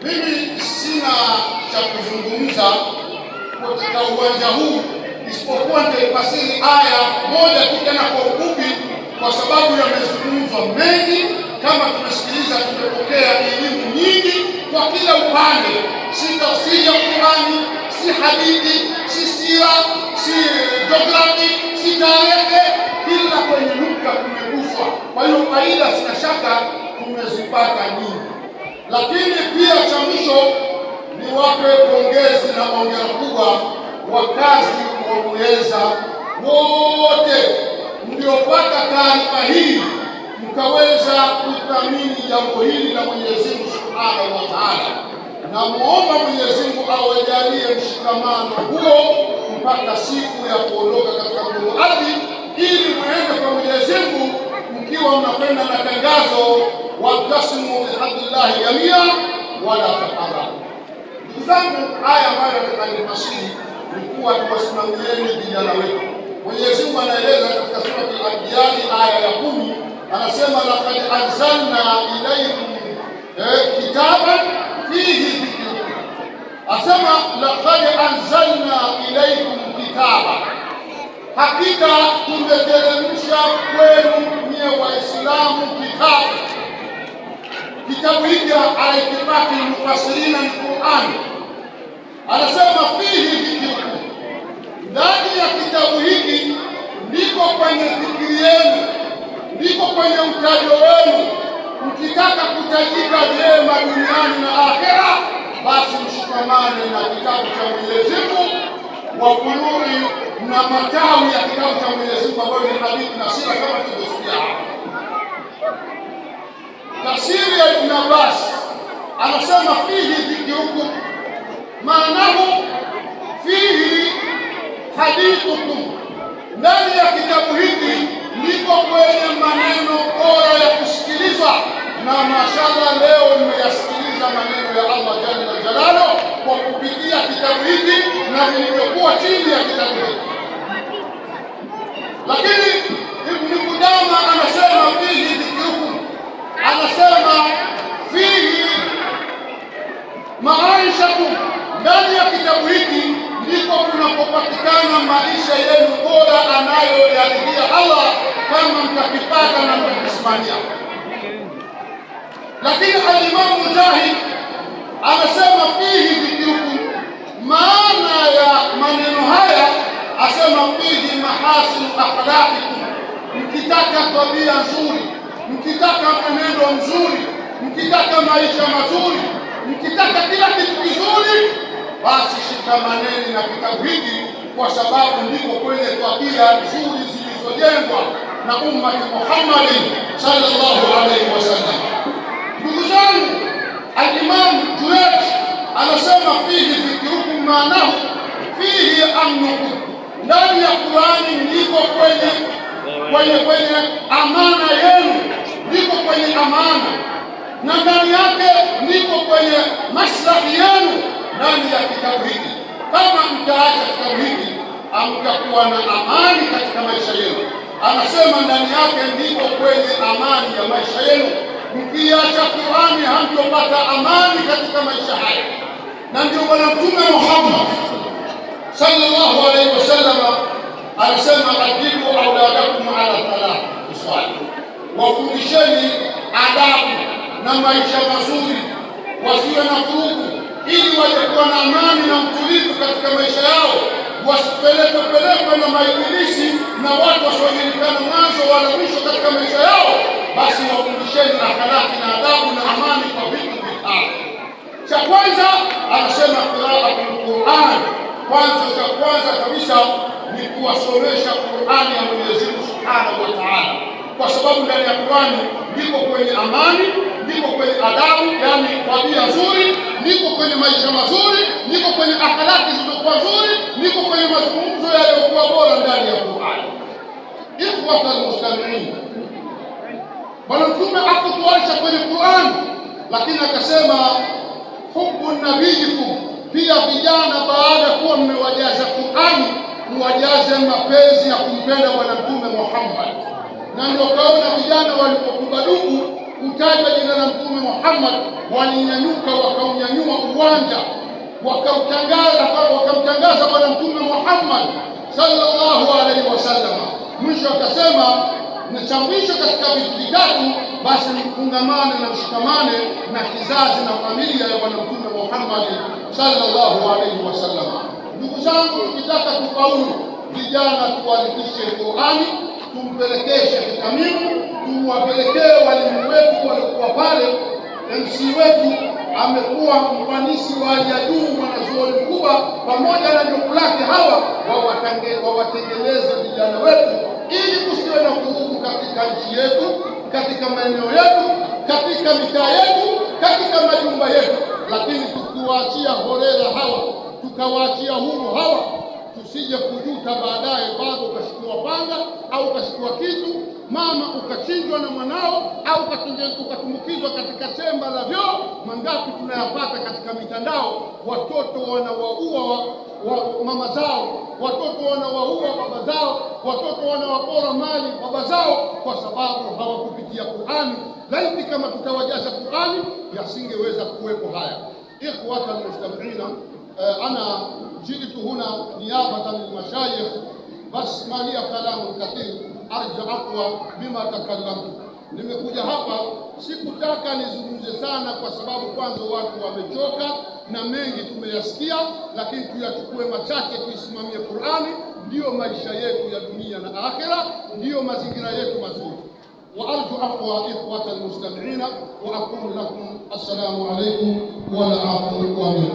Mimi sina cha kuzungumza katika uwanja huu isipokuwa nitaifasiri aya moja tu tena kwa ufupi, kwa sababu yamezungumzwa mengi. Kama tumesikiliza, tumepokea elimu nyingi kwa kila upande, si tafsiri ya Qur'ani, si hadithi, si sira, si jiografia, si tarehe, kila kwenye nukta kumeguswa. Kwa hiyo faida sina shaka tumezipata nyingi, lakini pia cha mwisho niwape pongezi na hongera kubwa wakazi wa Muheza wote mliopata taarifa hii mkaweza kuthamini jambo hili la Mwenyezi Mungu Subhanahu wa Ta'ala. Na muomba Mwenyezi Mungu awajalie mshikamano huo mpaka siku ya kuondoka katika mbingu ardhi, ili muende kwa Mwenyezi Mungu mkiwa mnakwenda na tangazo waqtasimu bihablillahi jamia wala tafarraqu. Ndugu zangu, haya ambayo nataka nifasiri ni kuwa tuwasimamieni vijana wetu. Mwenyezi Mungu anaeleza katika sura Al-Anbiya aya ya 10, anasema laqad anzalna ilaykum kitaban fihi dhikrukum. Asema laqad anzalna ilaykum kitaba, hakika tumeteremsha kwenu nyie Waislamu kitabu. Kitabu hiki ala itifaki mufassirina ni Qur'an. Anasema fihi dhikrukum, ndani ya kitabu hiki ndiko kwenye dhikri yenu, ndiko kwenye utajo wenu. Mkitaka kutajika vyema duniani na akhera, basi mshikamane na kitabu cha Mwenyezi Mungu wa funuri na matawi ya kitabu cha Mwenyezi Mungu ambayo ni hadithi na sira kama tulivyosikia. Tafsiri ya Ibn Abbas anasema fihi dhikrukum, maanahu fihi hadithukum, ndani ya kitabu hiki ndiko kwenye maneno bora ya kusikilizwa. Na mashallah leo nimeyasikiliza maneno ya Allah jalla jalaluhu kwa kupitia kitabu hiki na vilivyokuwa chini ya kitabu hiki. Lakini Ibn Qudama anasema fihi dhikrukum, anasema fihi maishakum, ndani ya kitabu hiki ndiko kunapopatikana maisha yenu bora anayoyaridhia Allah, kama mtakipata na mtakisimamia. Lakini al-Imam Mujahid anasema fihi dhikrukum, maana ya maneno haya asema fihi mahasin akhlaqikum, mkitaka tabia nzuri, mkitaka mwenendo mzuri, mkitaka maisha mazuri, mkitaka kila kitu kizuri, basi shikamaneni na kitabu hiki, kwa sababu ndiko kwenye tabia nzuri zilizojengwa na ummati Muhammad sallallahu alaihi wasallam. Ndugu zangu, al-Imam Junayd anasema fihi dhikrukum, maanahu fihi amnukum, ndani ya Qur'ani ndiko kwenye amana yenu, ndiko kwenye amana, na ndani yake ndiko kwenye maslahi yenu ndani ya kitabu hiki. Kama mtaacha kitabu hiki, hamtakuwa na amani katika maisha yenu. Anasema ndani yake ndiko kwenye amani ya maisha yenu. Mkiacha Qur'ani, hamtopata amani katika maisha haya. Na ndio Bwana Mtume Muhammad sallallahu alaihi wasallam anasema adibu auladakum ala thalath uswal, wafundisheni adabu na maisha mazuri, wasiwe na vurugu, ili waje kuwa na amani na utulivu katika maisha yao, wasipelekwe na maibilisi na watu wasiojulikana mwanzo wala mwisho katika maisha yao. Basi wafundisheni akhlaki na adabu na amani kwa vitu vitatu. Cha kwanza anasema qiraatul Qur'an, cha kwanza kabisa ni kuwasomesha Qur'ani ya Mwenyezi Mungu Subhanahu wa Ta'ala, kwa sababu ndani ya Qur'ani ndiko kwenye amani, ndiko kwenye adabu, yani tabia nzuri, ndiko kwenye maisha mazuri, ndiko kwenye akhlaki zilizokuwa nzuri, ndiko kwenye mazungumzo yaliyokuwa bora ndani ya Qur'ani. Ikhwatal muslimin, Bwana Mtume hakutuacha kwenye Qur'ani, lakini akasema hubbu nabiyikum, pia vijana baada ya kuwa mmewajaza Qur'ani, muwajaze mapenzi ya kumpenda Bwana Mtume Muhammad. Na ndio kaona vijana walipokubaduku kutaja jina la Mtume Muhammad walinyanyuka wakaunyanyua uwanja, wakamtangaza Bwana Mtume Muhammad sallallahu alaihi wasallam. Mwisho akasema na cha mwisho katika vitu vitatu, basi mfungamane na mshikamane na kizazi na familia ya Bwana Mtume Muhammad sallallahu alaihi wasallam. Ndugu zangu, tukitaka kufaulu, vijana tuwalikishe Qur'ani, tumpelekeshe kitamimu, tuwapelekee walimu wetu waliokuwa pale. MC wetu amekuwa mfanisi wa hali ya juu, mwanazuoni mkubwa, pamoja na ndugu lake hawa wawatengeneze vijana wetu ili kusiwe na vurugu katika nchi yetu, katika maeneo yetu, katika mitaa yetu, katika majumba yetu. Lakini tukiwaachia holela hawa, tukawaachia huru hawa, tusije kujuta baadaye. Bado ukashikwa panga au ukashikwa kitu, mama ukachinjwa na mwanao, au ukatumbukizwa katika chemba la vyoo. Mangapi tunayapata katika mitandao, watoto wanawaua mama zao, watoto wanawaua baba zao, watoto wanawapora mali baba zao kwa sababu hawakupitia Qur'ani. Laiti kama tutawajaza Qur'ani yasingeweza kuwepo haya. Ikhwata almustami'ina, ana jitu huna niyabatan lilmashayikh, bas ma hiya kalamun kathir arja aqwa bima takallamtu. Nimekuja hapa sikutaka nizungumze sana, kwa sababu kwanza watu wamechoka na mengi tumeyasikia, lakini tuyachukue machache, tuisimamie Qur'ani. Ndiyo maisha yetu ya dunia na akhira, ndiyo mazingira yetu mazuri. وأرجو أقوى إخوة المستمعين وأقول لكم السلام عليكم والعفو والمغفرة.